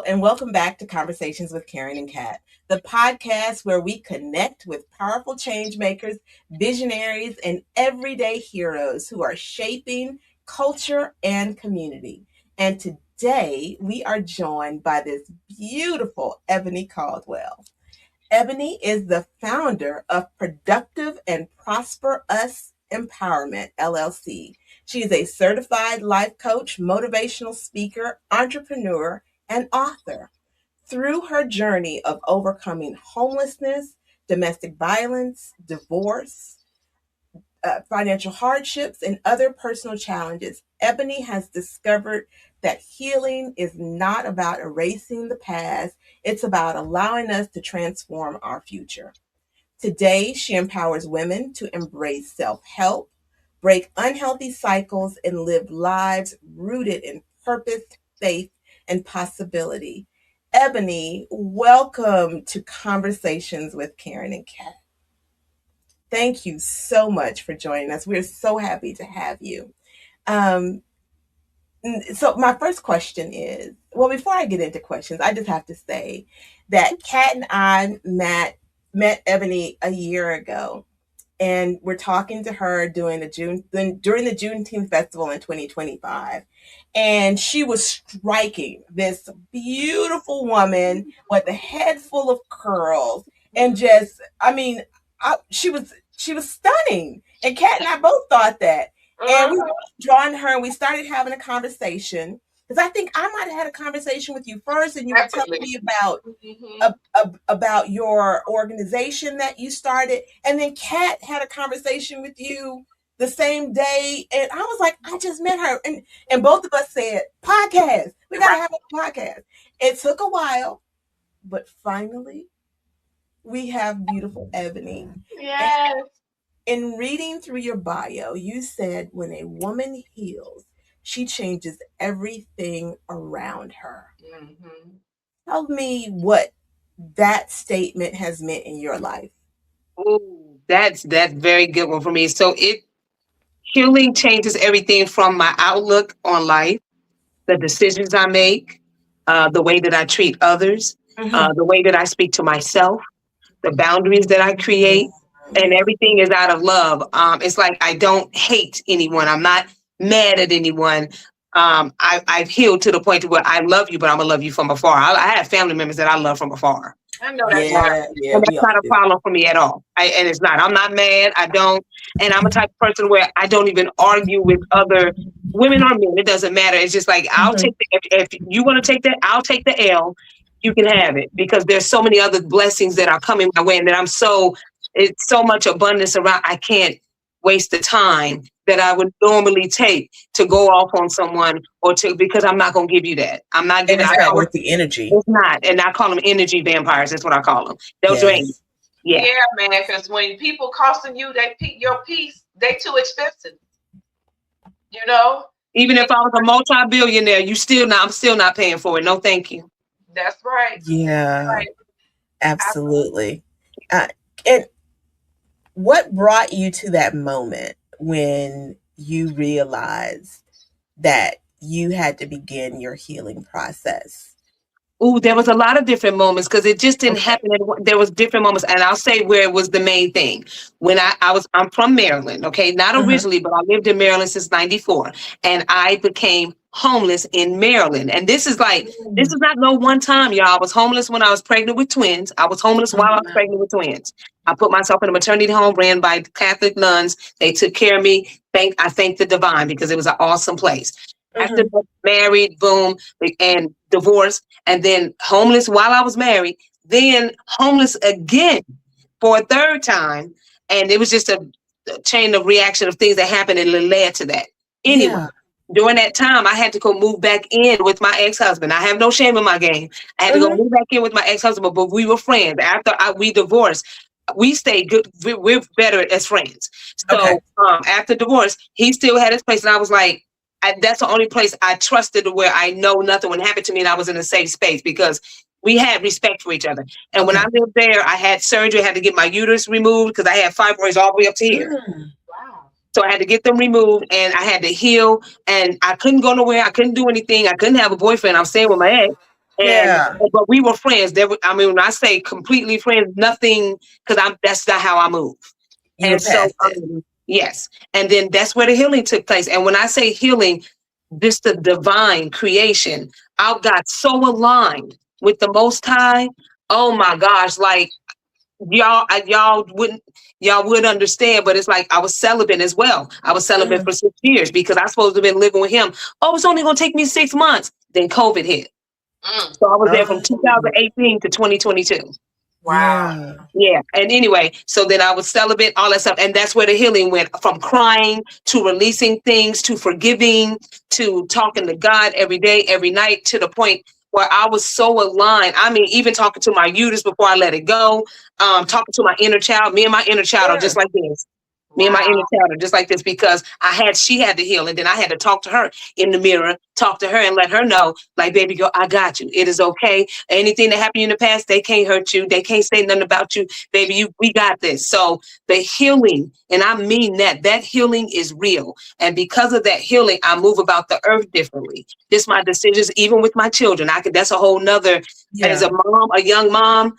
and welcome back to Conversations with Karen and Kat, the podcast where we connect with powerful change makers, visionaries, and everyday heroes who are shaping culture and community. And today we are joined by this beautiful Eboni Caldwell. Eboni is the founder of Productive and Prosper Us Empowerment, LLC. She is a certified life coach, motivational speaker, entrepreneur, and author. Through her journey of overcoming homelessness, domestic violence, divorce, financial hardships, and other personal challenges, Eboni has discovered that healing is not about erasing the past, it's about allowing us to transform our future. Today, she empowers women to embrace self-help, break unhealthy cycles, and live lives rooted in purpose, faith, and possibility. Eboni, welcome to Conversations with Karen and Kat. Thank you so much for joining us. We're so happy to have you. Um, so my first question is, well, before I get into questions, I just have to say that Kat and I met Eboni a year ago, and we're talking to her during the Juneteenth festival in 2025, and she was striking, this beautiful woman with a head full of curls, and just, I mean, she was stunning, and Kat and I both thought that, and we were drawing her, and we started having a conversation. Because I think I might have had a conversation with you first, and you were telling me about your organization that you started, and then Kat had a conversation with you the same day, and I was like, I just met her, and both of us said, podcast. We gotta have a podcast. It took a while, but finally, we have beautiful Eboni. Yes. In reading through your bio, you said when a woman heals, she changes everything around her. Mm-hmm. Tell me what that statement has meant in your life. Oh, that's very good one for me. So healing changes everything from my outlook on life, the decisions I make, the way that I treat others, the way that I speak to myself, the boundaries that I create, and everything is out of love. It's like I don't hate anyone. I'm not mad at anyone. I've healed to the point where I love you, but I'm gonna love you from afar. I have family members that I love from afar. I know that's And that's not a problem for me at all. And it's not. I'm not mad. I don't. And I'm a type of person where I don't even argue with other women or men. It doesn't matter. It's just like I'll take if you want to take that, I'll take the L. You can have it because there's so many other blessings that are coming my way, and that it's so much abundance around. I can't waste the time that I would normally take to go off on someone because I'm not going to give you that. I'm not giving. It's not worth the energy. It's not, and I call them energy vampires. That's what I call them. They'll drain. Yeah, man. Because when people costing you your piece, they too expensive. You know. Even if I was a multi-billionaire, I'm still not paying for it. No, thank you. That's right. Yeah, that's right. Absolutely. And what brought you to that moment when you realized that you had to begin your healing process? Ooh, there was a lot of different moments because it just didn't happen. There was different moments, and I'll say where it was the main thing. When I'm from Maryland, okay, not originally, but I lived in Maryland since '94, and I became homeless in Maryland. And this is not no one time, y'all. I was homeless when I was pregnant with twins. I was homeless while I was pregnant with twins. I put myself in a maternity home ran by Catholic nuns. They took care of me. I thank the divine because it was an awesome place. After married, boom, and divorced, and then homeless while I was married, then homeless again for a third time. And it was just a chain of reaction of things that happened and led to that. Anyway, during that time, I had to go move back in with my ex-husband. I have no shame in my game. I had to go move back in with my ex-husband, but we were friends. After we divorced, we stayed good. We're better as friends. So after divorce, he still had his place, and I was like, that's the only place I trusted where I know nothing would happen to me, and I was in a safe space because we had respect for each other. And when I lived there, I had surgery. I had to get my uterus removed because I had fibroids all the way up to here. Wow. So I had to get them removed, and I had to heal, and I couldn't go nowhere. I couldn't do anything. I couldn't have a boyfriend. I'm staying with my ex. And Yeah. but we were friends. I mean, when I say completely friends, nothing, because that's not how I move. You were And so, past it. yes. And then that's where the healing took place. And when I say healing, this the divine creation. I got so aligned with the Most High. Oh my gosh! Like y'all would understand, but it's like I was celibate as well. I was celibate Mhm. for 6 years because I supposed to have been living with him. Oh, it's only gonna take me 6 months. Then COVID hit. Mm. So I was there from Oh, 2018 to 2022. Wow. yeah. Yeah. And anyway, so then I was celibate, all that stuff. And that's where the healing went, from crying to releasing things to forgiving to talking to God every day, every night, to the point where I was so aligned. I mean, even talking to my uterus before I let it go, talking to my inner child. Me and my inner child are just Yeah. like this. Me and my inner Wow. child are just like this because she had to heal. And then I had to talk to her in the mirror, talk to her and let her know, like, baby girl, I got you. It is okay. Anything that happened in the past, they can't hurt you. They can't say nothing about you. Baby, we got this. So the healing, and I mean that healing is real. And because of that healing, I move about the earth differently. Just my decisions, even with my children. That's a whole nother, as Yeah. a mom, a young mom,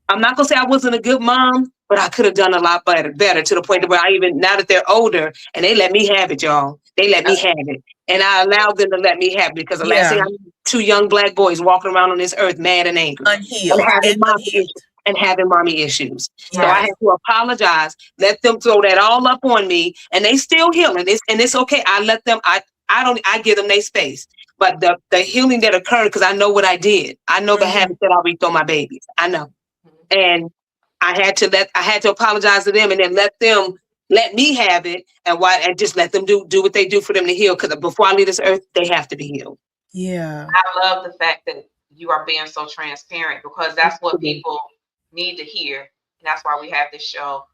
I'm not gonna say I wasn't a good mom, but I could have done a lot better to the point where I even, now that they're older and they let me have it, y'all. They let me have it. And I allowed them to let me have it because the last thing Yeah. I need, two young black boys walking around on this earth mad and angry and Unhealed having and mommy issues unhealed. mommy issues. So I Right. had Yes. to apologize, let them throw that all up on me, and they still healing. It's okay. I let them, I give them their space. But the healing that occurred, because I know what I did. I know the Mhm. habits that I reaped on my babies. I know. Mhm. And I had to apologize to them and then let me have it, and just let them do what they do for them to heal. Because before I leave this earth, they have to be healed. Yeah. I love the fact that you are being so transparent because that's what people need to hear. And that's why we have this show,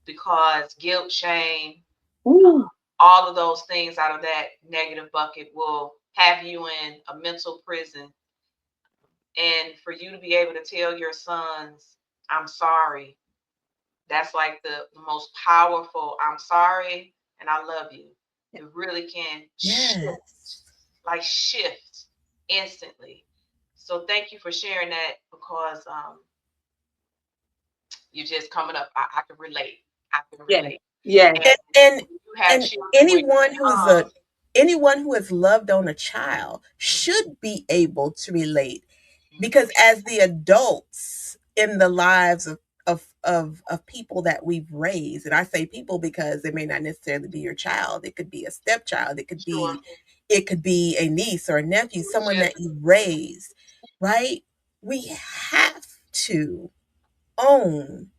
because guilt, shame, Ooh, all of those things out of that negative bucket will have you in a mental prison. And for you to be able to tell your sons, I'm sorry, that's like the most powerful I'm sorry and I love you. It really can Yes. shift instantly. So thank you for sharing that because you're just coming up. I can relate. I can yeah, relate. yeah, And And when you have and children when anyone who is you're young, a anyone who has loved on a child should be able to relate, because as the adults in the lives of people that we've raised, and I say people because it may not necessarily be your child, it could be a stepchild, sure, it could be a niece or a nephew, someone just that you raised, right? We have to own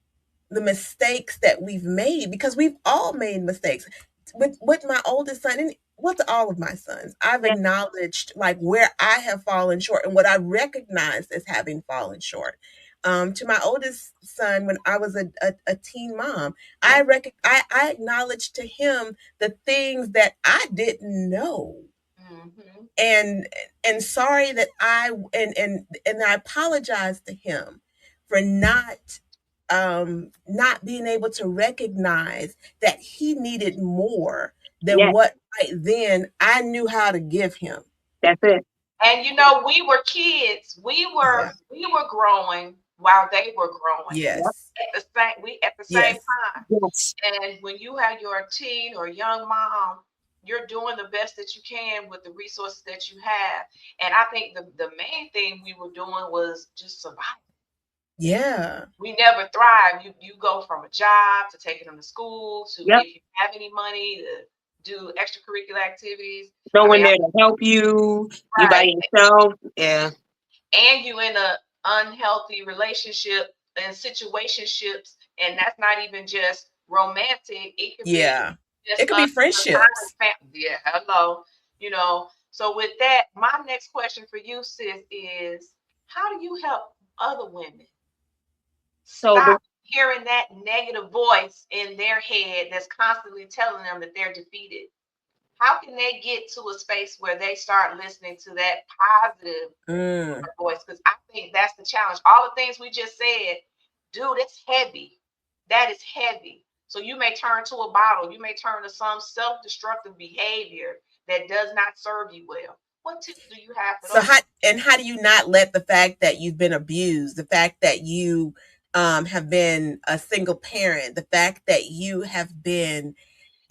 the mistakes that we've made, because we've all made mistakes. With my oldest son, and with all of my sons, I've yeah, acknowledged like where I have fallen short and what I recognized as having fallen short. To my oldest son, when I was a teen mom, I acknowledged to him the things that I didn't know, mm-hmm, and sorry that and I apologize to him for not being able to recognize that he needed more than yeah. what right then I knew how to give him. That's it. and we were kids. Yeah. We were growing while they were growing Yep. Yes. at the same Yes. time. Yes. And when you have your teen or young mom, you're doing the best that you can with the resources that you have. And I think the main thing we were doing was just survive. Yeah. We never thrive. You go from a job to taking them to school to, Yep. if you have any money, to do extracurricular activities. No I one mean, there to help you. You by right. yourself. Yeah. And you in a unhealthy relationship and situationships, and that's not even just romantic. It could be Yeah. just It could be us friendships. family. Yeah, hello. So with that, my next question for you, sis, is how do you help other women So stop hearing that negative voice in their head that's constantly telling them that they're defeated? How can they get to a space where they start listening to that positive Mm. voice? Because I think that's the challenge. All the things we just said, dude, it's heavy. That is heavy. So you may turn to a bottle, you may turn to some self-destructive behavior that does not serve you well. What tips do you have for So those? how do you not let the fact that you've been abused, the fact that you have been a single parent, the fact that you have been,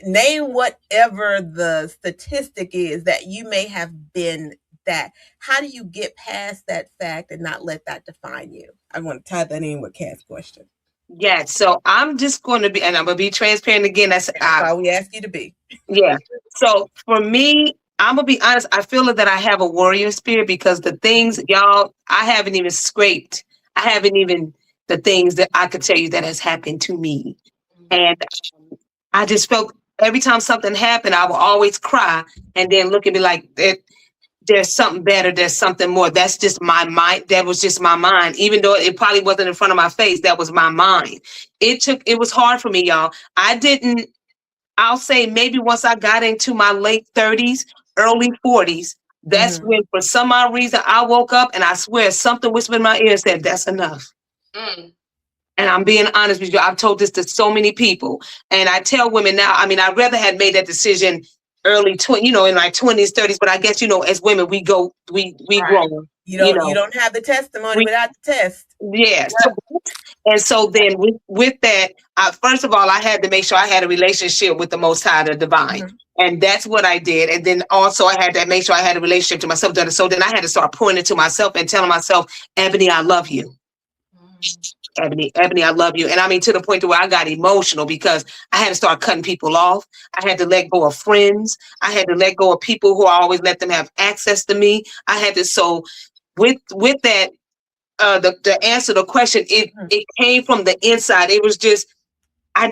name whatever the statistic is that you may have been that. How do you get past that fact and not let that define you? I want to tie that in with Kat's question. Yeah, so I'm just going to be, and I'm going to be transparent again. That's all we ask you to be. Yeah. So for me, I'm gonna be honest. I feel that I have a warrior spirit because the things, y'all, I haven't even scraped. I haven't even the things that I could tell you that has happened to me, and I just felt every time something happened, I would always cry and then look at me like there's something better, there's something more. That's just my mind. That was just my mind. Even though it probably wasn't in front of my face, that was my mind. It was hard for me, y'all. I'll say maybe once I got into my late 30s, early 40s, that's when for some odd reason I woke up and I swear something whispered in my ear and said, that's enough. And I'm being honest with you. I've told this to so many people. And I tell women now, I mean, I'd rather had made that decision early 20, in my 20s, 30s, but I guess, as women, we grow. You don't have the testimony without the test. Yeah. And so then with that, first of all, I had to make sure I had a relationship with the Most High, the Divine. And that's what I did. And then also I had to make sure I had a relationship to myself. So then I had to start pouring into myself and telling myself, Eboni, I love you. Eboni, I love you. And I mean, to the point to where I got emotional because I had to start cutting people off. I had to let go of friends. I had to let go of people who I always let them have access to me. I had to, so with that, the answer to the question, it came from the inside. It was just, I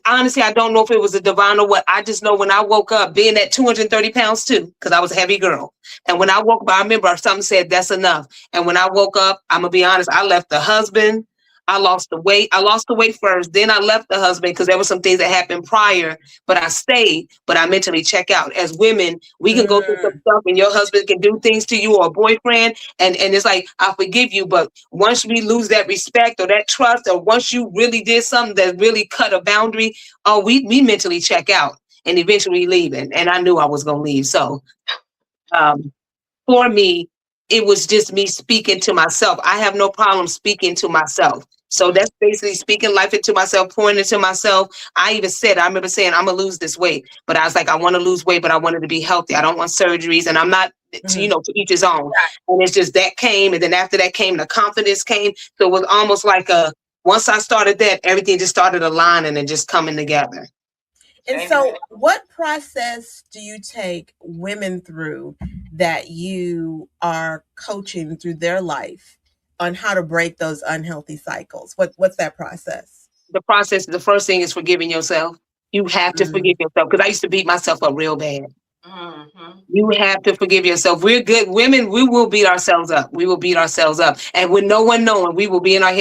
honestly, I don't know if it was a divine or what. I just know when I woke up, being at 230 pounds too, because I was a heavy girl. And when I woke up, I remember something said, that's enough. And when I woke up, I'm going to be honest, I left the husband. I lost the weight. I lost the weight first. Then I left the husband because there were some things that happened prior, but I stayed, but I mentally check out. As women, we can go through some stuff and your husband can do things to you or a boyfriend. And it's like, I forgive you. But once we lose that respect or that trust, or once you really did something that really cut a boundary, we mentally check out and eventually leave. And I knew I was going to leave. So for me, it was just me speaking to myself. I have no problem speaking to myself. So that's basically speaking life into myself, pouring into myself. I remember saying, I'm going to lose this weight. But I was like, I want to lose weight, but I wanted to be healthy. I don't want surgeries. And I'm not, to each his own. And it's just that came. And then after that came, the confidence came. So it was almost like once I started that, everything just started aligning and just coming together. And so what process do you take women through that you are coaching through their life on how to break those unhealthy cycles? What's that process? The first thing is forgiving yourself. You have to forgive yourself, because I used to beat myself up real bad. You have to forgive yourself. We're good women. We will beat ourselves up. We will beat ourselves up. And with no one knowing, we will be in our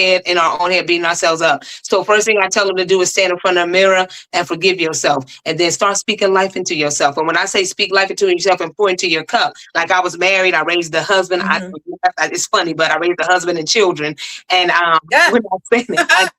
own head, beating ourselves up. So first thing I tell them to do is stand in front of the mirror and forgive yourself. And then start speaking life into yourself. And when I say speak life into yourself and pour into your cup, like I was married, I raised the husband. It's funny, but I raised the husband and children. And when I say that,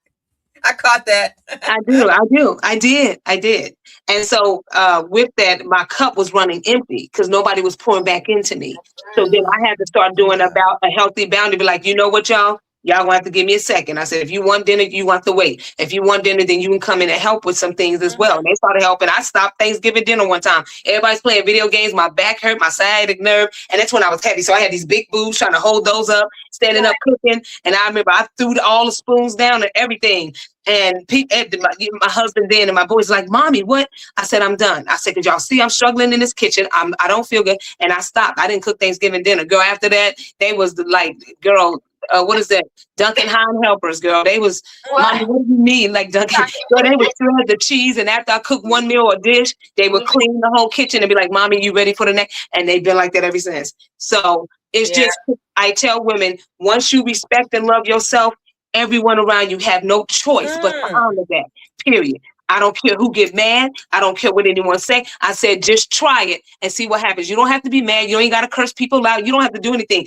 I caught that. I did. And so with that, my cup was running empty because nobody was pouring back into me. So then I had to start doing about a healthy boundary. Be like, you know what, y'all gonna have to give me a second. I said, if you want dinner, you want to wait. If you want dinner, then you can come in and help with some things as well. And they started helping. I stopped Thanksgiving dinner one time. Everybody's playing video games. My back hurt, my sciatic nerve. And that's when I was heavy. So I had these big boobs trying to hold those up, standing up, cooking. And I remember I threw all the spoons down and everything. And my husband then and my boys like, Mommy, what? I said, I'm done. I said, 'cause y'all see I'm struggling in this kitchen. I don't feel good. And I stopped. I didn't cook Thanksgiving dinner. Girl, after that, they was like, girl, what is that? Dunkin' Hine helpers, girl. They was, Mommy, what do you need? Like Dunkin'. Girl, they would shred the cheese. And after I cooked one meal or dish, they would clean the whole kitchen and be like, Mommy, you ready for the next? And they've been like that ever since. So it's just, I tell women, once you respect and love yourself, everyone around you have no choice but to honor that, period. I don't care who get mad. I don't care what anyone say. I said, just try it and see what happens. You don't have to be mad. You ain't got to curse people out. You don't have to do anything.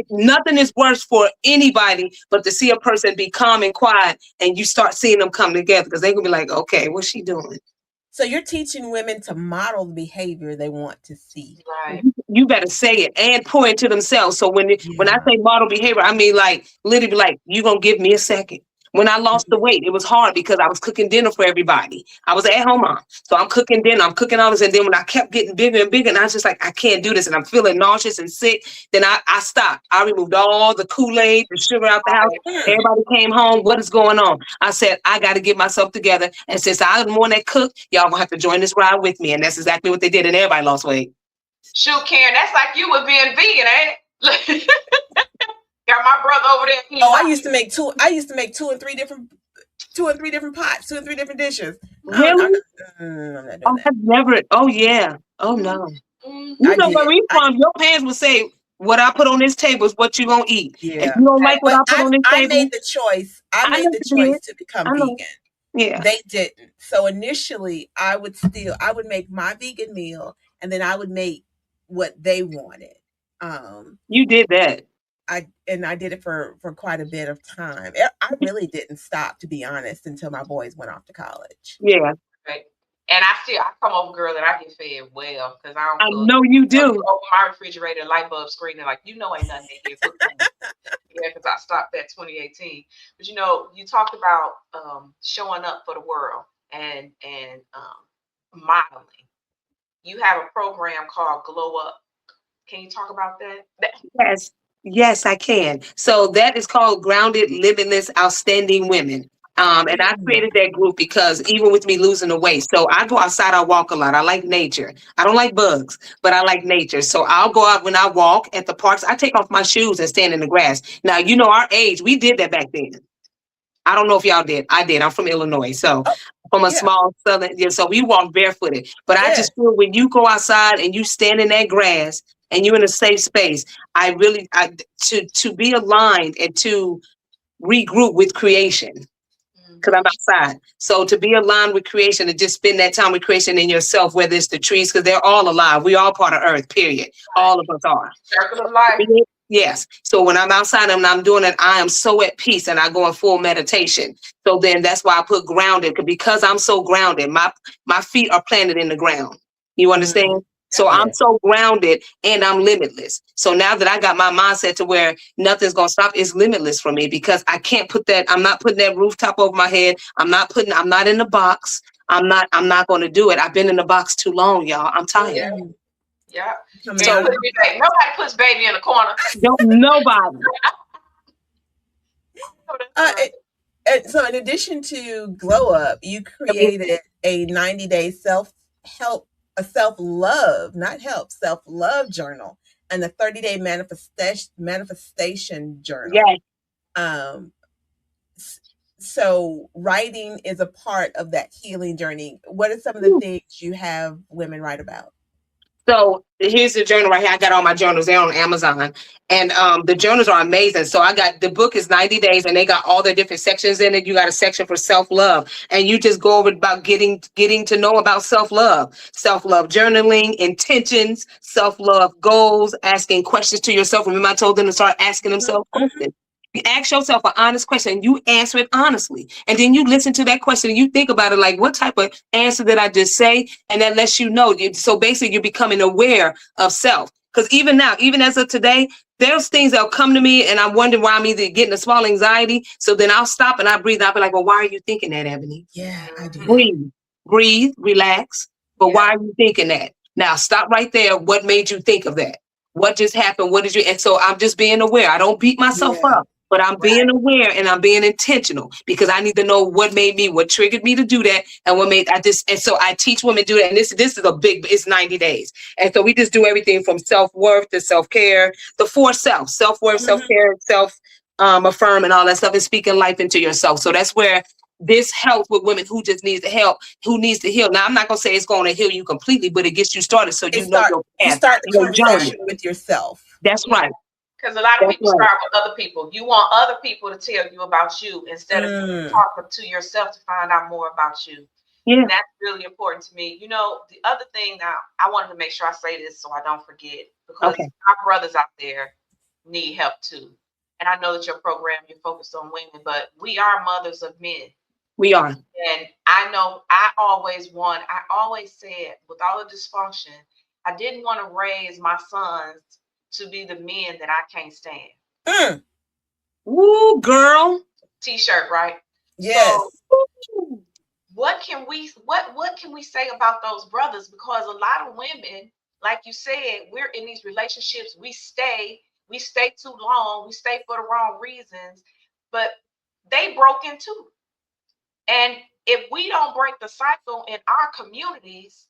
Nothing is worse for anybody but to see a person be calm and quiet and you start seeing them come together, because they're going to be like, okay, what's she doing? So you're teaching women to model the behavior they want to see. Right. You better say it and pour into themselves. So when I Yeah. say model behavior, I mean like literally like you gonna give me a second. When I lost the Mhm. weight, it was hard because I was cooking dinner for everybody. I was at home mom. So I'm cooking dinner, I'm cooking all this. And then when I kept getting bigger and bigger, and I was just like, I can't do this. And I'm feeling nauseous and sick. Then I stopped. I removed all the Kool-Aid, the sugar out the house. Mm. Everybody came home. What is going on? I said, I got to get myself together. And since I'm the one that cooked, y'all gonna have to join this ride with me. And that's exactly what they did. And everybody lost weight. Shoot, Karen, that's like you with being vegan, ain't it? Got my brother over there. Oh, I used to make two. I used to make two and three different pots, 2 and 3 different dishes. Oh, Really? I'm not doing Oh, that. I've never. Oh, yeah. Oh, no. You I know where did. we from. Your parents would say, what I put on this table is what you gonna eat. If Yeah. you don't like what But I put on this I table, made the choice. I I made never the did. choice to become I know. vegan. Yeah, They didn't. So initially, I would make my vegan meal, and then I would make what they wanted. Um, you did that. I did it for quite a bit of time. I really didn't stop, to be honest, until my boys went off to college. Yeah, Right. And I come over, girl, and I get fed well because I don't I cook. know you You know, you do. open my refrigerator, light bulb screening, like, ain't nothing in here cooked for me. Yeah, because I stopped that 2018. But you talked about showing up for the world and modeling. You have a program called Glow Up. Can you talk about that? Yes, yes, I can. So that is called Grounded, Limitless, Outstanding Women. And I Mm. created that group because even with me losing the weight, so I go outside, I walk a lot. I like nature. I don't like bugs, but I like nature. So I'll go out when I walk at the parks. I take off my shoes and stand in the grass. Now, our age, we did that back then. I don't know if y'all did. I did. I'm from Illinois. So Oh, from a yeah, small southern, yeah, so we walk barefooted. But I yeah. just feel when you go outside and you stand in that grass and you're in a safe space, to be aligned and to regroup with creation because I'm Mhm. outside. So to be aligned with creation and just spend that time with creation in yourself, whether it's the trees, because they're all alive. We all part of earth, period. All of us are. Circle of life. Yes. So when I'm outside and I'm doing it, I am so at peace and I go in full meditation. So then that's why I put grounded because I'm so grounded. My feet are planted in the ground. You Mm, understand? So I'm yeah. so grounded and I'm limitless. So now that I got my mindset to where nothing's gonna stop, it's limitless for me because I can't I'm not putting that rooftop over my head. I'm not in the box. I'm not gonna do it. I've been in the box too long, y'all. I'm tired. Yeah, Mm. yeah. Coming You ain't out So of putting the me back. box. Nobody puts baby in a corner. don't nobody. Oh, that's Uh, right. so in addition to Glow Up, you created a 90-day self-help, a self-love, not help, self-love journal, and a 30-day manifestation journal. Yes. Um, so writing is a part of that healing journey. What are some of the things you have women write about? So here's the journal right here. I got all my journals. They're on Amazon. And the journals are amazing. So the book is 90 days and they got all the different sections in it. You got a section for self-love. And you just go over about getting to know about self-love journaling, intentions, self-love goals, asking questions to yourself. Remember I told them to start asking Mhm, themselves mhm. questions. You ask yourself an honest question and you answer it honestly. And then you listen to that question and you think about it like, what type of answer did I just say? And that lets you know. So basically, you're becoming aware of self. Because even now, even as of today, there's things that'll come to me and I'm wondering why I'm either getting a small anxiety. So then I'll stop and I breathe. I'll be like, well, why are you thinking that, Ebony? Yeah, I do that. Mhm. Breathe, breathe, relax. But Yeah. why are you thinking that? Now stop right there. What made you think of that? What just happened? What did you? And so I'm just being aware. I don't beat myself Yeah, up, but I'm being aware and I'm being intentional because I need to know what triggered me to do that, and what made I just. And so I teach women to do that. And this is it's 90 days. And so we just do everything from self worth to self care, the four self worth, self mhm, care, self affirm, and all that stuff, and speaking life into yourself. So that's where this helps with women who just needs the help, who needs to heal. Now, I'm not gonna say it's going to heal you completely, but it gets you started so you know your you path, start the your journey. conversation with yourself. That's Yeah. right. Because a lot of That's people right. start with other people. You want other people to tell you about you instead of you Mm, talking to yourself to find out more about you. Yeah. And that's really important to me. The other thing now, I wanted to make sure I say this so I don't forget because Okay. our brothers out there need help too. And I know that your program, you're focused on women, but we are mothers of men. We are. And I know I always said, with all the dysfunction, I didn't want to raise my sons to be the men that I can't stand. Mm. Woo, girl. T-shirt, right? Yes. So what can we say about those brothers? Because a lot of women, like you said, we're in these relationships, we stay too long, we stay for the wrong reasons, but they broke in too. And if we don't break the cycle in our communities,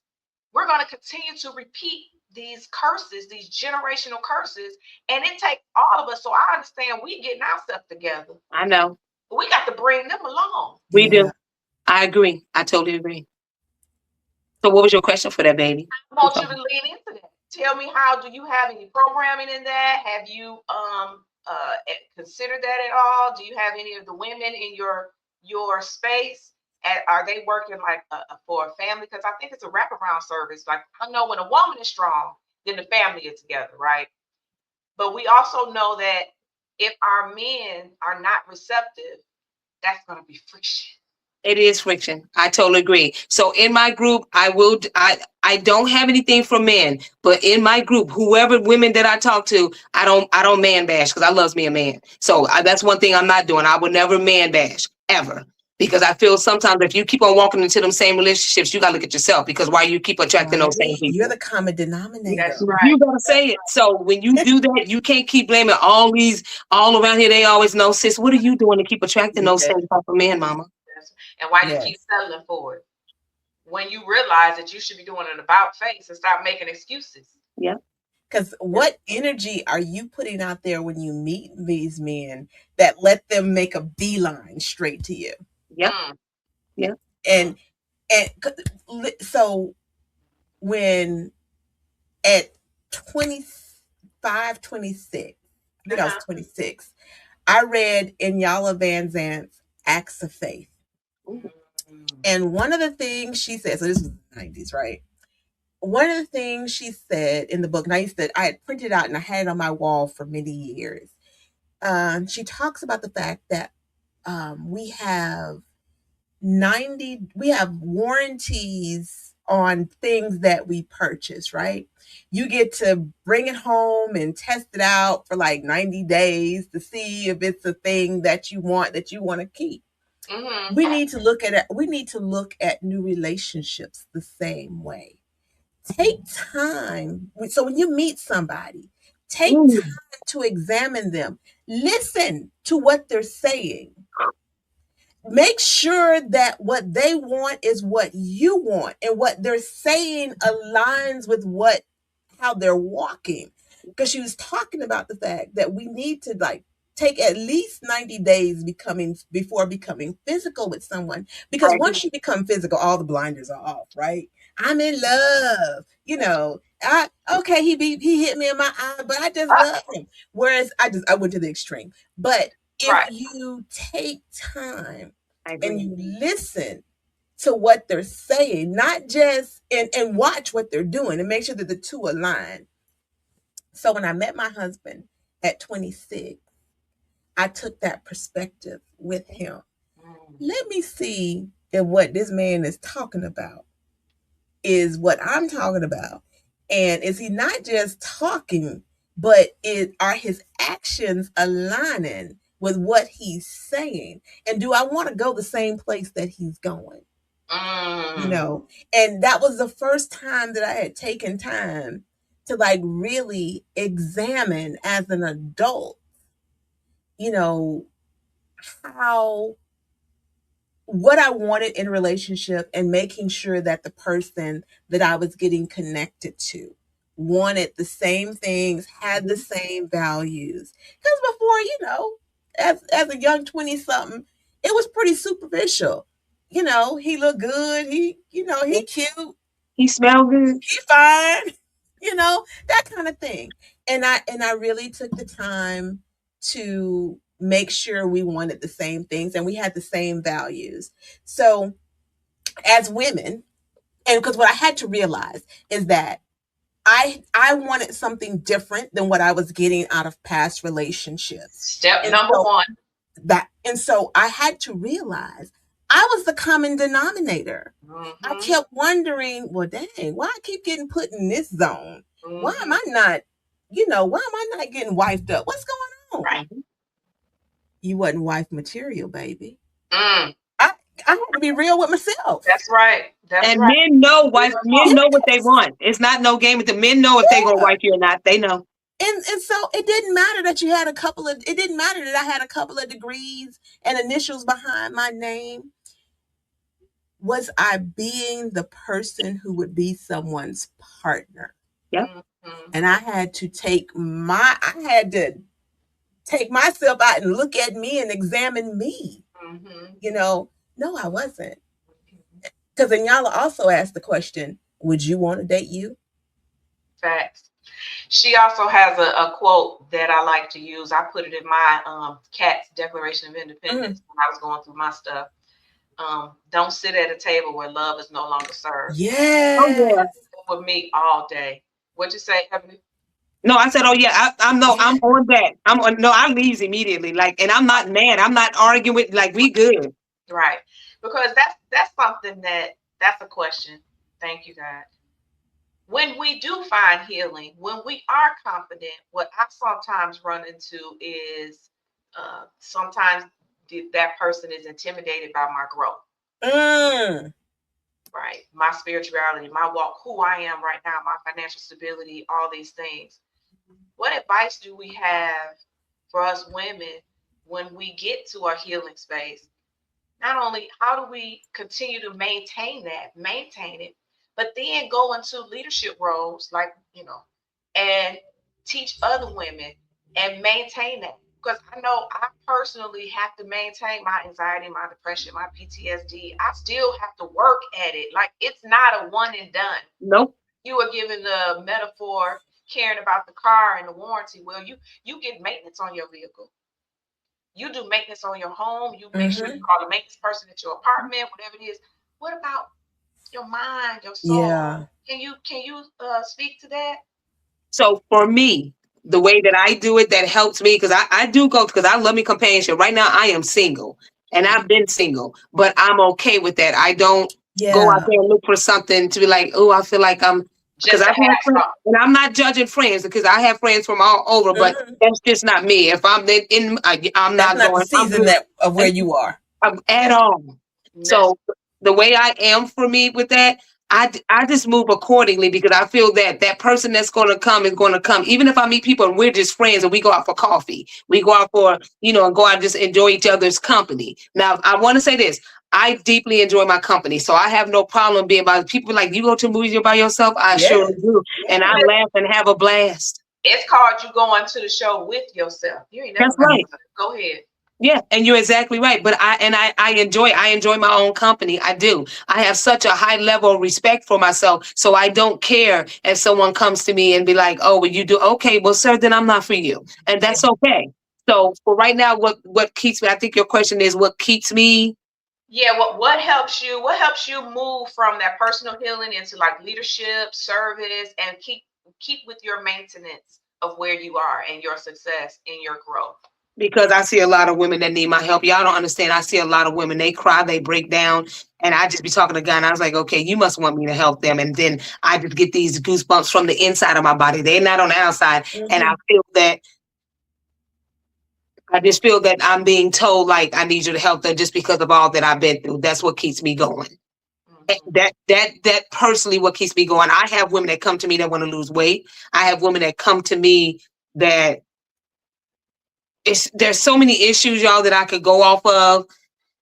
we're going to continue to repeat these curses, these generational curses. And it takes all of us. So I understand we getting ourselves together. I know. But we got to bring them along. We Yeah. do. I agree. I totally agree. So what was your question for that, baby? I want you to lean into that. Tell me, how do you have any programming in that? Have you considered that at all? Do you have any of the women in your space? Are they working like for a family? Because I think it's a wraparound service. Like, I know when a woman is strong, then the family is together, right? But we also know that if our men are not receptive, that's going to be friction. It is friction. I totally agree. So in my group, I don't have anything for men, but in my group, whoever women that I talk to, I don't man bash because I loves me a man. So that's one thing I'm not doing. I would never man bash ever. Because I feel sometimes if you keep on walking into them same relationships, you gotta look at yourself, because why you keep attracting those same Right. You're people. the common denominator. That's right. You gotta say it. So when you do that, you can't keep blaming all around here. They always know, sis. What are you doing to keep attracting those Yes. same type of men, mama? And why you Yes. keep settling for it when you realize that you should be doing an about face and stop making excuses. Yeah. Because what energy are you putting out there when you meet these men that let them make a beeline straight to you? Yep. Mm. Yeah. And so when at 25, 26, I think I was 26, I read Inyala Van Zant's Acts of Faith. Mm. And one of the things she said, so this was the 90s, right? One of the things she said in the book, and I had printed out and I had it on my wall for many years. She talks about the fact that we have warranties on things that we purchase, right? You get to bring it home and test it out for like 90 days to see if it's a thing that you want to keep. Mm-hmm. We need to look at it. We need to look at new relationships the same way. Take time. So when you meet somebody, take time to examine them. Listen to what they're saying. Make sure that what they want is what you want, and what they're saying aligns with how they're walking. Because she was talking about the fact that we need to like take at least 90 days before becoming physical with someone. Because once you become physical, all the blinders are off, right? I'm in love. Okay, he hit me in my eye, but I just love him. Whereas I went to the extreme. But if you take time and you listen to what they're saying, not just and watch what they're doing and make sure that the two align. So when I met my husband at 26, I took that perspective with him. Let me see if what this man is talking about is what I'm talking about. And is he not just talking, but are his actions aligning with what he's saying? And do I want to go the same place that he's going? And that was the first time that I had taken time to like really examine as an adult, how what I wanted in a relationship, and making sure that the person that I was getting connected to wanted the same things, had the same values. Because before, as a young 20 something, it was pretty superficial. He looked good. He cute. He smelled good. He fine. That kind of thing. And I really took the time to make sure we wanted the same things and we had the same values. So as women, and because what I had to realize is that I wanted something different than what I was getting out of past relationships. Step number one. And so I had to realize I was the common denominator. I Mm-hmm. kept wondering, well, dang, why I keep getting put in this zone? Why am I not, why am I not getting wifed up? What's going on? Right. You wasn't wife material, baby. Mm. I, I had to be real with myself. That's right. That's And right. men know what they want. It's not no game with the men know if they gonna wife you or not. They know. And so it didn't matter that it didn't matter that I had a couple of degrees and initials behind my name. Was I being the person who would be someone's partner? Yep. Mm-hmm. And I had to take myself out and look at me and examine me. Mm-hmm. No, I wasn't. Because then y'all also asked the question, would you want to date you? Facts. She also has a quote that I like to use. I put it in my Cat's Declaration of Independence when I was going through my stuff. Don't sit at a table where love is no longer served. Yeah. Oh yeah. With me all day. What'd you say, Ebony? No, I said, oh yeah, I'm on that. I leaves immediately. Like, and I'm not mad. I'm not arguing with, like, we good. Right. Because that's something that's a question. Thank you, God. When we do find healing, when we are confident, what I sometimes run into is sometimes that person is intimidated by my growth. Right. My spirituality, my walk, who I am right now, my financial stability, all these things. What advice do we have for us women when we get to our healing space? Not only how do we continue to maintain it, but then go into leadership roles, like, and teach other women and maintain that. Because I know I personally have to maintain my anxiety, my depression, my PTSD. I still have to work at it. Like, it's not a one and done. Nope. You were given the metaphor, caring about the car and the warranty. Well, you get maintenance on your vehicle. You do maintenance on your home. You make sure you call the maintenance person at your apartment, whatever it is. What about your mind, your soul? Yeah. Can you speak to that? So for me, the way that I do it, that helps me, because I do go, because I love me companionship. Right now, I am single, and I've been single, but I'm okay with that. I don't go out there and look for something to be like, oh, I feel like I'm, because I've had friends, and I'm not judging friends, because I have friends from all over, but that's just not me. If I'm I'm that's not going. The season of where you are at all. So the way I am for me with that, I just move accordingly, because I feel that that person that's going to come is going to come. Even if I meet people and we're just friends and we go out for coffee, we go out for, and go out and just enjoy each other's company. Now, I want to say this. I deeply enjoy my company, so I have no problem being by people. Like, you go to movies by yourself? I sure do. And I laugh and have a blast. It's called you going to the show with yourself. You ain't never. That's right. Go ahead. Yeah, and you're exactly right. But I enjoy my own company. I do. I have such a high level of respect for myself, so I don't care if someone comes to me and be like, "Oh, well, you do okay. Well, sir, then I'm not for you," and that's okay. So for right now, what keeps me? I think your question is what keeps me. Yeah, what helps you? What helps you move from that personal healing into like leadership, service, and keep with your maintenance of where you are and your success and your growth? Because I see a lot of women that need my help. Y'all don't understand. I see a lot of women, they cry, they break down, and I just be talking to God, and I was like, okay, you must want me to help them. And then I just get these goosebumps from the inside of my body. They're not on the outside. And I just feel that I'm being told, like, I need you to help them just because of all that I've been through. That's what keeps me going. That personally what keeps me going. I have women that come to me that want to lose weight. I have women that come to me that there's so many issues, y'all, that I could go off of.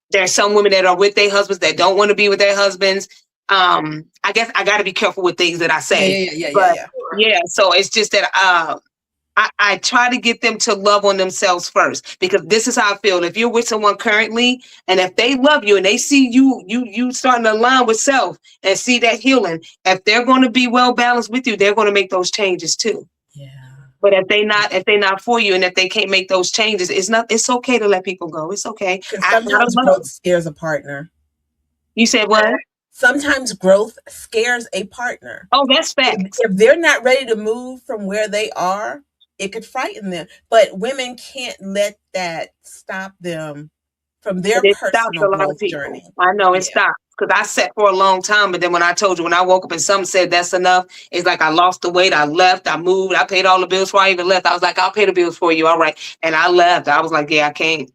There's some women that are with their husbands that don't want to be with their husbands. I guess I got to be careful with things that I say. Yeah. So it's just that I try to get them to love on themselves first, because this is how I feel. If you're with someone currently, and if they love you and they see you starting to align with self and see that healing, if they're going to be well balanced with you, they're going to make those changes too. Yeah. But if they're not for you, and if they can't make those changes, it's okay to let people go. It's okay. Sometimes growth scares a partner. You said what? Sometimes growth scares a partner. Oh, that's facts. If they're not ready to move from where they are, it could frighten them. But women can't let that stop them from And their it stops personal a lot of growth people. journey. I know it Yeah. stops because I sat for a long time, but then when I told you, when I woke up and something said that's enough, it's like I lost the weight. I left. I moved. I paid all the bills before I even left. I was like, I'll pay the bills for you. All right. And I left. I was like, yeah, I can't.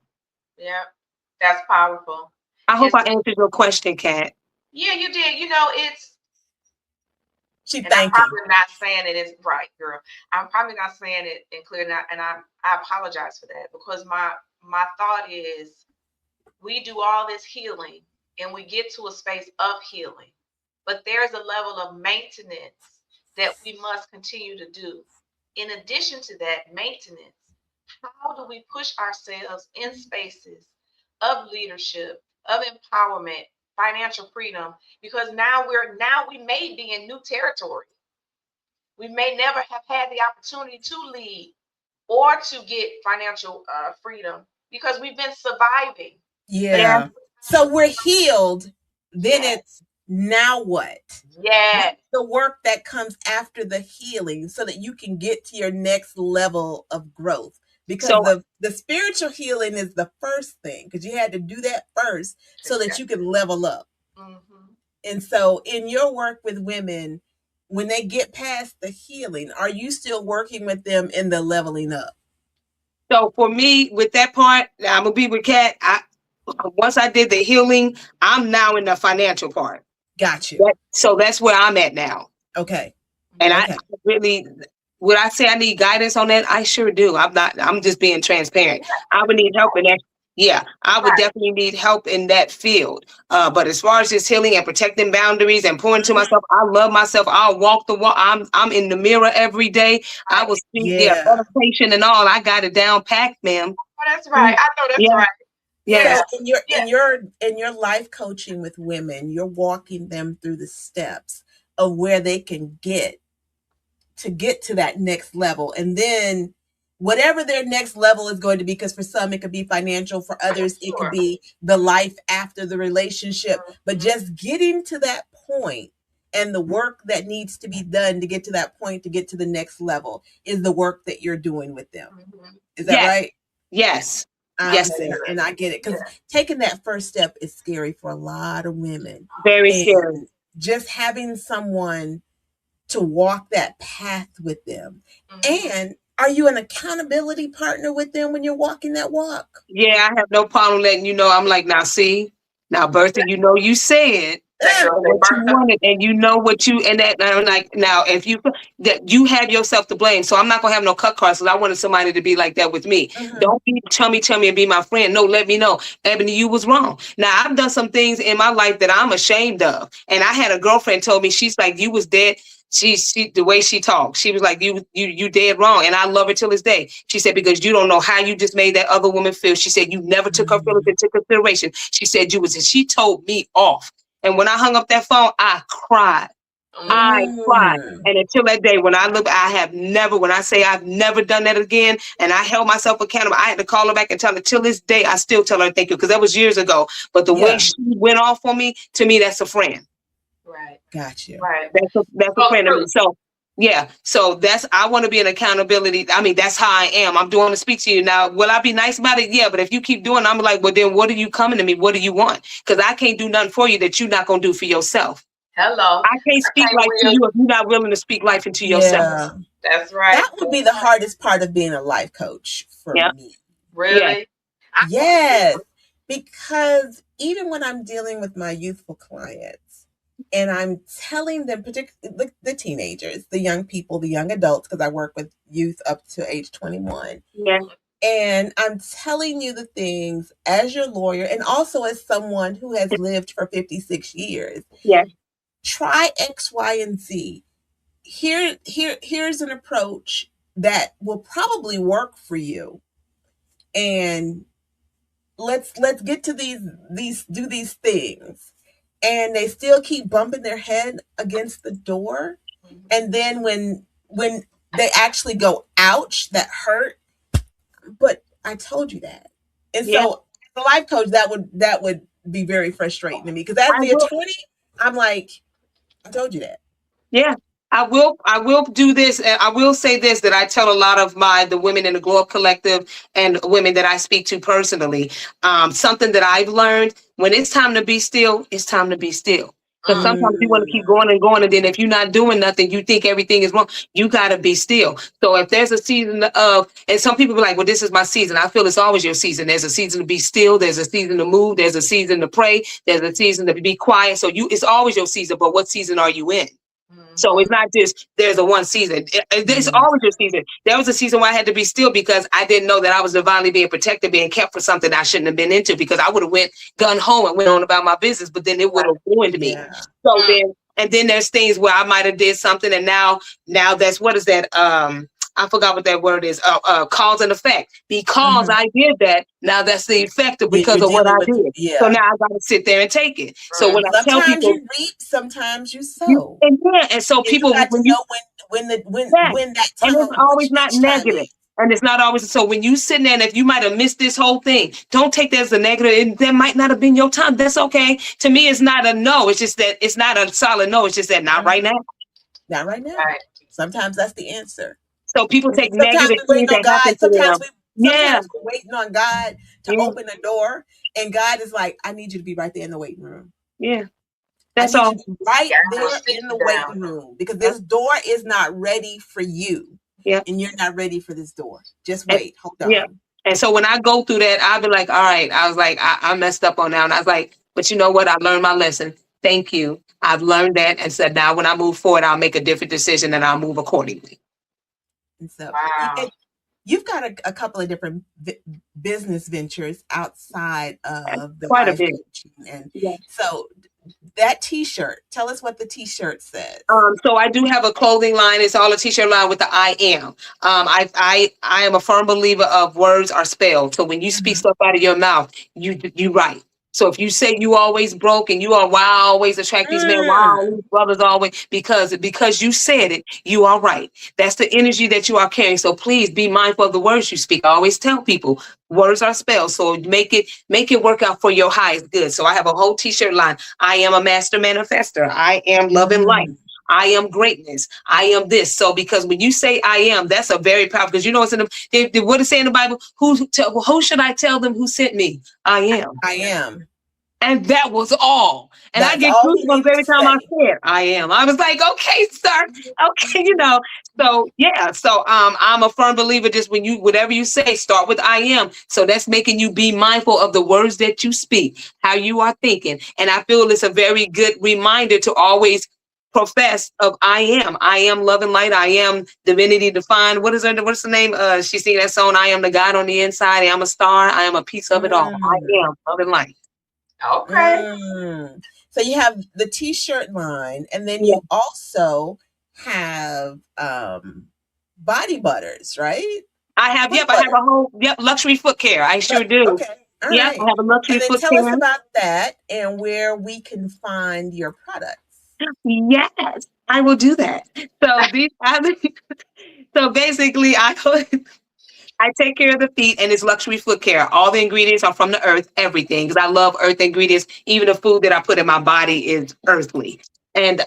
Yeah, that's powerful. I hope It's I answered your question, Kat. yeah, you did. You know, it's She and I'm thanking. probably not saying it is right, girl. I'm probably not saying it and clear enough, and I apologize for that because my thought is we do all this healing and we get to a space of healing, but there's a level of maintenance that we must continue to do. In addition to that maintenance, how do we push ourselves in spaces of leadership, of empowerment, financial freedom? Because now we may be in new territory. We may never have had the opportunity to lead or to get financial freedom because we've been surviving. Yeah. Yeah. So we're healed. Then Yes, it's now what? What's yes, the work that comes after the healing so that you can get to your next level of growth? Because So the spiritual healing is the first thing, because you had to do that first so that you can level up. hmm And so in your work with women, when they get past the healing, are you still working with them in the leveling up? so for me, with that part, I'm gonna be with Kat. I once I did the healing, I'm now in the financial part. Got you. So that's where I'm at now. Okay. And I Okay. really, would I say I need guidance on that? I sure do. I'm not, I'm just being transparent. I would need help in that. Yeah, I would right. definitely need help in that field. But as far as just healing and protecting boundaries and pouring to myself, I love myself. I'll walk the walk. I'm in the mirror every day. I will speak, yeah, Yeah. meditation and all. I got it down packed, ma'am. Oh, that's right. I know that's Yeah, right. yes. So Yeah, in yeah. your life coaching with women, you're walking them through the steps of where they can get to that next level. And then whatever their next level is going to be, because for some it could be financial, for others it could Sure. be the life after the relationship, but Mhm. just getting to that point and the work that needs to be done to get to that point, to get to the next level, is the work that you're doing with them. Mhm. Is that Yes, right? yes, yes, Obviously, ma'am. and I get it, because Yeah. taking that first step is scary for a lot of women. Very scary. And just having someone to walk that path with them. Mhm. And are you an accountability partner with them when you're walking that walk? Yeah, I have no problem letting you know. I'm like, now see, now Bertha, you know you said That girl Ah, say, what you Bertha. wanted, and you know what you and that. And I'm like, now if you that you have yourself to blame, so I'm not gonna have no cut cards. Because I wanted somebody to be like that with me. mhm. Don't be chummy and be my friend. No, let me know, Ebony, you was wrong. Now I've done some things in my life that I'm ashamed of, and I had a girlfriend told me she's like, you was dead. She the way she talked, she was like, you dead wrong, and I love her till this day. She said, because you don't know how you just made that other woman feel. She said you never took her feelings Mm. into consideration. She said you was, and she told me off. And when I hung up that phone, I cried. I Mhm. cried. Mm. And until that day, when I look, I have never, when I say I've never done that again, and I held myself accountable, I had to call her back and tell her, till this day, I still tell her thank you, because that was years ago. But the way Yeah, she went off on me, to me, that's a friend. Right. got you. Right. That's a So friend of me. true. So yeah, so that's, I want to be an accountability. I mean, that's how I am. I'm doing to speak to you now. Will I be nice about it? Yeah, but if you keep doing, I'm like, well, then what are you coming to me? What do you want? Because I can't do nothing for you that you're not gonna do for yourself. Hello. I can't I speak can't life to will. you if you're not willing to speak life into yourself. Yeah, That's right. that would be the hardest part of being a life coach for Yeah, me. yeah, Really? I can't Yes, because even when I'm dealing with my youthful clients and I'm telling them, particularly the teenagers, the young people, the young adults, because I work with youth up to age 21, yeah, and I'm telling you the things as your lawyer and also as someone who has lived for 56 years. yeah, Try X, Y, and Z. Here's an approach that will probably work for you. And let's get to these do these things. And they still keep bumping their head against the door. Mhm. And then when they actually go, ouch, that hurt, but I told you that. And yeah. so as a life coach, that would be very frustrating to me, because as I the will. attorney, I'm like, I told you that. Yeah, I will do this, and I will say this, that I tell a lot of the women in the Glow Up Collective and women that I speak to personally. Something that I've learned: when it's time to be still, it's time to be still. Because sometimes you want to keep Mm, going and going, and then if you're not doing nothing, you think everything is wrong. You gotta be still. So if there's a season of, and some people be like, "Well, this is my season." I feel it's always your season. There's a season to be still. There's a season to move. There's a season to pray. There's a season to be quiet. So it's always your season. But what season are you in? So Mm-hmm. it's not just there's a one season. It's mm, always a season. There was a season where I had to be still because I didn't know that I was divinely being protected, being kept for something I shouldn't have been into, because I would have went gun home and went on about my business, but then it would have ruined me. yeah. So then, and then there's things where I might have did something, and now that's, what is that? I forgot what that word is. Cause and effect. Because Mhm. I did that, now that's the effect of because You're of what dealing I with, did. So yeah. now I got to sit there and take it. So when I tell Sometimes people, you reap, sometimes you you sow. and yeah, and so And you people got to when you know yeah, when that and time it's of always not which time negative. is. And it's not always so when you sitting there, and if you might have missed this whole thing, don't take that as a negative. That might not have been your time. That's okay. To me, it's not a no. It's just that it's not a solid no. It's just that not right Mhm. now. Not right now. Right. Sometimes that's the answer. So people And then take sometimes negative we things waiting on that God. happen to them. Yeah, Sometimes we're waiting on God to yeah, open the door, and God is like, I need you to be right there in the waiting room. yeah. I That's need you all. to be right Got to there sit in the you down. waiting room because Yeah, this door is not ready for you, yeah. and you're not ready for this door. Just And wait. Hold yeah. on. And so when I go through that, I'll be like, all right. I was like, I messed up on that. And I was like, but you know what? I learned my lesson. Thank you. I've learned that. And said, now when I move forward, I'll make a different decision and I'll move accordingly. And so Wow. you've got a couple of different business ventures outside of the Quite a life bit. coaching, and Yeah. so that T-shirt. Tell us what the T-shirt says. So I do have a clothing line. It's all a t-shirt line with the I am. I am a firm believer of words are spelled. So when you speak Mhm. stuff out of your mouth, you write. So if you say you always broke and you are why I always attract these men, why Mm. all these brothers always, because you said it, you are right. That's the energy that you are carrying. So please be mindful of the words you speak. I always tell people words are spelled. So make it work out for your highest good. So I have a whole t-shirt line. I am a master manifester. I am love and light. Mm. I am greatness. I am this. So because when you say I am, that's a very powerful, because you know what's in what does it say in the Bible? Who should I tell them who sent me? I am. I am. And that was all. And I That's get all he goosebumps needed every to time I say. say it. I am. I was like, okay, sir. Okay, So yeah. So I'm a firm believer, just when you whatever you say, start with I am. So that's making you be mindful of the words that you speak, how you are thinking. And I feel it's a very good reminder to always profess of I am. I am love and light. I am divinity defined. What's the name? She sing that song, I am the God on the inside. I am a star. I am a piece of it all. I Mm. am love and light. Okay. Mm. So you have the T-shirt line, and then Yeah, you also have body butters, right? I have. Foot Yep, I have butter. a whole luxury foot care. I sure do. Okay. All Yep, I right. have a luxury And then foot tell us care. about that and where we can find your products. Yes, I will do that. So so basically, I take care of the feet, and it's luxury foot care. All the ingredients are from the earth, everything, because I love earth ingredients. Even the food that I put in my body is earthly. And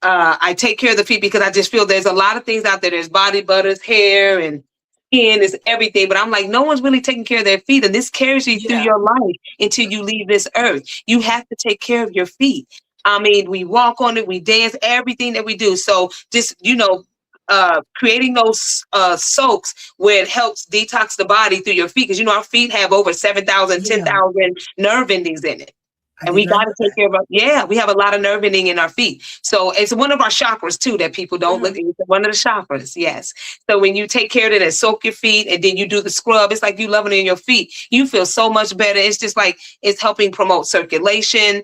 I take care of the feet because I just feel there's a lot of things out there. There's body butters, hair, and skin is everything. But I'm like, no one's really taking care of their feet. And this carries you through Yeah. your life until you leave this earth. You have to take care of your feet. I mean, we walk on it, we dance, everything that we do. So just, creating those soaks where it helps detox the body through your feet. Because our feet have over 7,000, ten Yeah. thousand nerve endings in it. I And did we not got know to take care of yeah, we have a lot of nerve ending in our feet. So it's one of our chakras too that people don't look that. at. It's one of the chakras, yes. So when you take care of it and soak your feet and then you do the scrub, it's like you loving it in your feet. You feel so much better. It's just like it's helping promote circulation,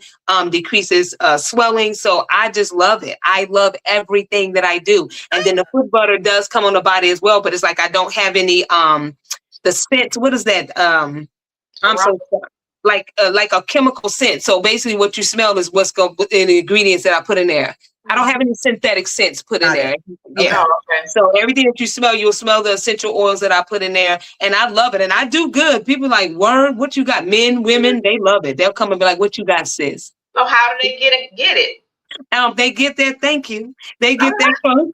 decreases swelling. So I just love it. I love everything that I do. And then the foot butter does come on the body as well, but it's like I don't have any the scent. What is that? I'm Aroma. so sorry. Like a chemical scent. So basically, what you smell is what's going in the ingredients that I put in there. I don't have any synthetic scents put in Got there. it. Yeah. Okay. Oh, okay. So everything that you smell, you'll smell the essential oils that I put in there, and I love it. And I do good. People like, word, what you got? Men, women, they love it. They'll come and be like, what you got, sis? So how do they get it? They get that. Thank you. They get that from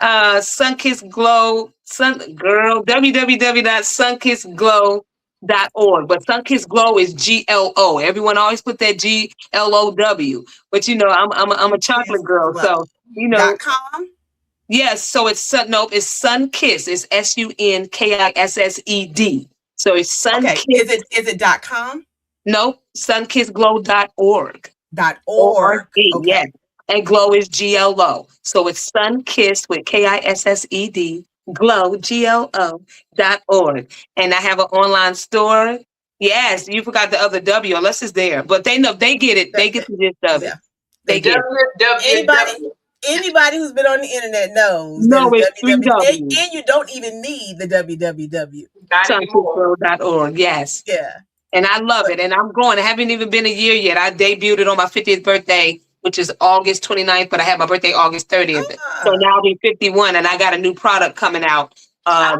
Sunkiss Glow, www.sunkissglow.org. But Sunkiss Glow is GLO. Everyone always put that GLOW. But I'm a chocolate girl, so .com. yes. So it's nope. It's Sunkiss. It's SUNKISSED. So it's Okay. Sunkiss. Is it .com? Nope. Sunkissglow.org. .org. O-R-G, Okay. yes. And glow is GLO. So it's Sunkiss with KISSED, glow, GLO.org. And I have an online store. Yes, you forgot the other W, unless it's there. But they know, they get it. They get the gist of it. Yeah. They get it. Anybody who's been on the internet knows that No, it's it's three www. W's. And you don't even need the www. Sunkissglow.org, yes. Yeah. And I love it. And I'm growing. It haven't even been a year yet. I debuted it on my 50th birthday, which is August 29th, but I had my birthday August 30th. So now I'll be 51 and I got a new product coming out. Yeah.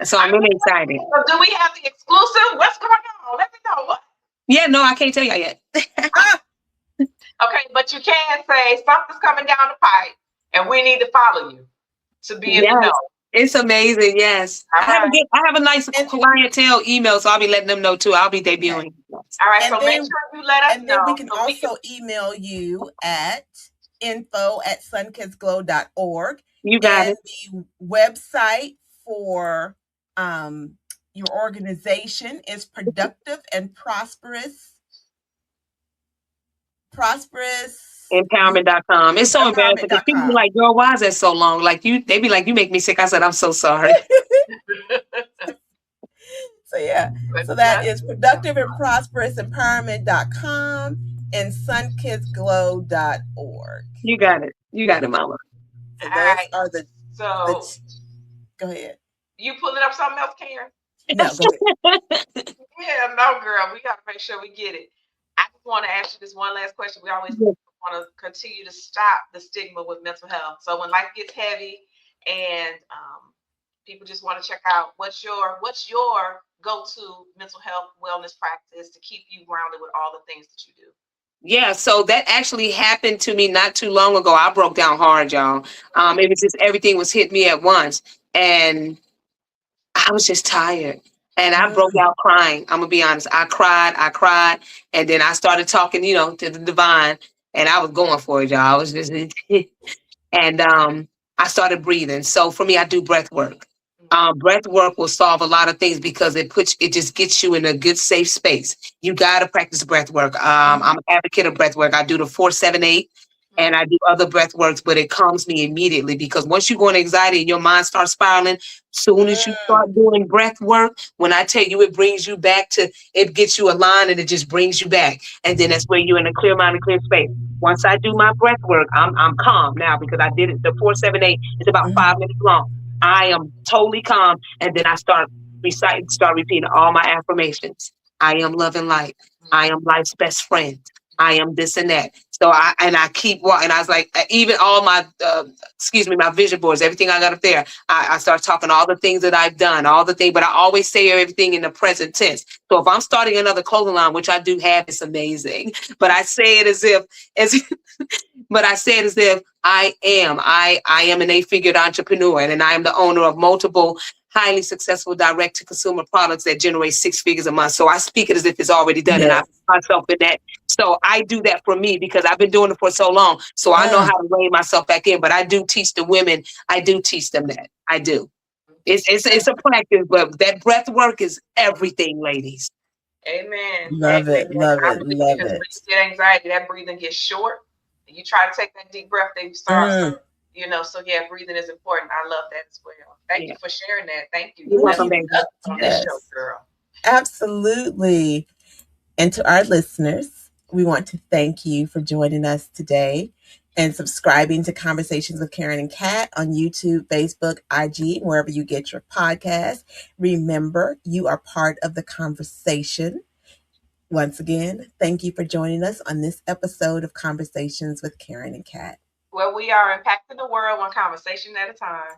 So I'm really excited. So do we have the exclusive? What's going on? Let me know. What? Yeah, no, I can't tell you yet. Okay, but you can say something's coming down the pipe and we need to follow you to be in the know. It's amazing, yes. I have a nice clientele email, so I'll be letting them know too. I'll be debuting. Okay. All right, so make sure you let us know. And then we can also email you at info@sunkissglow.org. You got it. The website for your organization is productive and prosperous empowerment.com. It's so embarrassing because people be like, girl, why is that so long? Like they be like, you make me sick. I said, I'm so sorry. So yeah. So that is productive and prosperous empowerment.com and sunkissglow.org. You got it. You got it, mama. So those are the go ahead. You pulling up something else, Karen? No, go ahead. Yeah, no, girl. We got to make sure we get it. I just want to ask you this one last question. We always want to continue to stop the stigma with mental health. So when life gets heavy and people just want to check out, what's your go-to mental health wellness practice to keep you grounded with all the things that you do? Yeah, so that actually happened to me not too long ago. I broke down hard, y'all. It was just everything was hitting me at once. And I was just tired. And I broke out crying. I'm gonna be honest. I cried, and then I started talking, to the divine, and I was going for it, y'all. I was just, and I started breathing. So for me, I do breath work. Breath work will solve a lot of things because it just gets you in a good, safe space. You gotta practice breath work. I'm an advocate of breath work. I do the 4-7-8. And I do other breath works, but it calms me immediately because once you go into anxiety and your mind starts spiraling, soon as you start doing breath work, when I tell you it brings you back it gets you aligned and it just brings you back. And then that's where you're in a clear mind and clear space. Once I do my breath work, I'm calm now because I did it. The 4-7-8 is about 5 minutes long. I am totally calm. And then I start repeating all my affirmations. I am love and light. I am life's best friend. I am this and that. So I keep walking. I was like, even all my, my vision boards, everything I got up there, I start talking all the things that I've done, all the things, but I always say everything in the present tense. So if I'm starting another clothing line, which I do have, it's amazing. But I say it as if I am an 8-figured entrepreneur and I am the owner of multiple highly successful direct-to-consumer products that generate 6 figures a month. So I speak it as if it's already done, and I put myself in that. So I do that for me because I've been doing it for so long. So I know how to rein myself back in. But I do teach the women. I do teach them that. I do. It's a practice, but that breath work is everything, ladies. Amen. Love it. When you get anxiety, that breathing gets short. And you try to take that deep breath, they start. So yeah, breathing is important. I love that as well. Thank you for sharing that. Thank you. You're welcome, baby. On this show, girl. Absolutely. And to our listeners, we want to thank you for joining us today and subscribing to Conversations with Karen and Kat on YouTube, Facebook, IG, wherever you get your podcast. Remember, you are part of the conversation. Once again, thank you for joining us on this episode of Conversations with Karen and Kat. Where we are impacting the world one conversation at a time.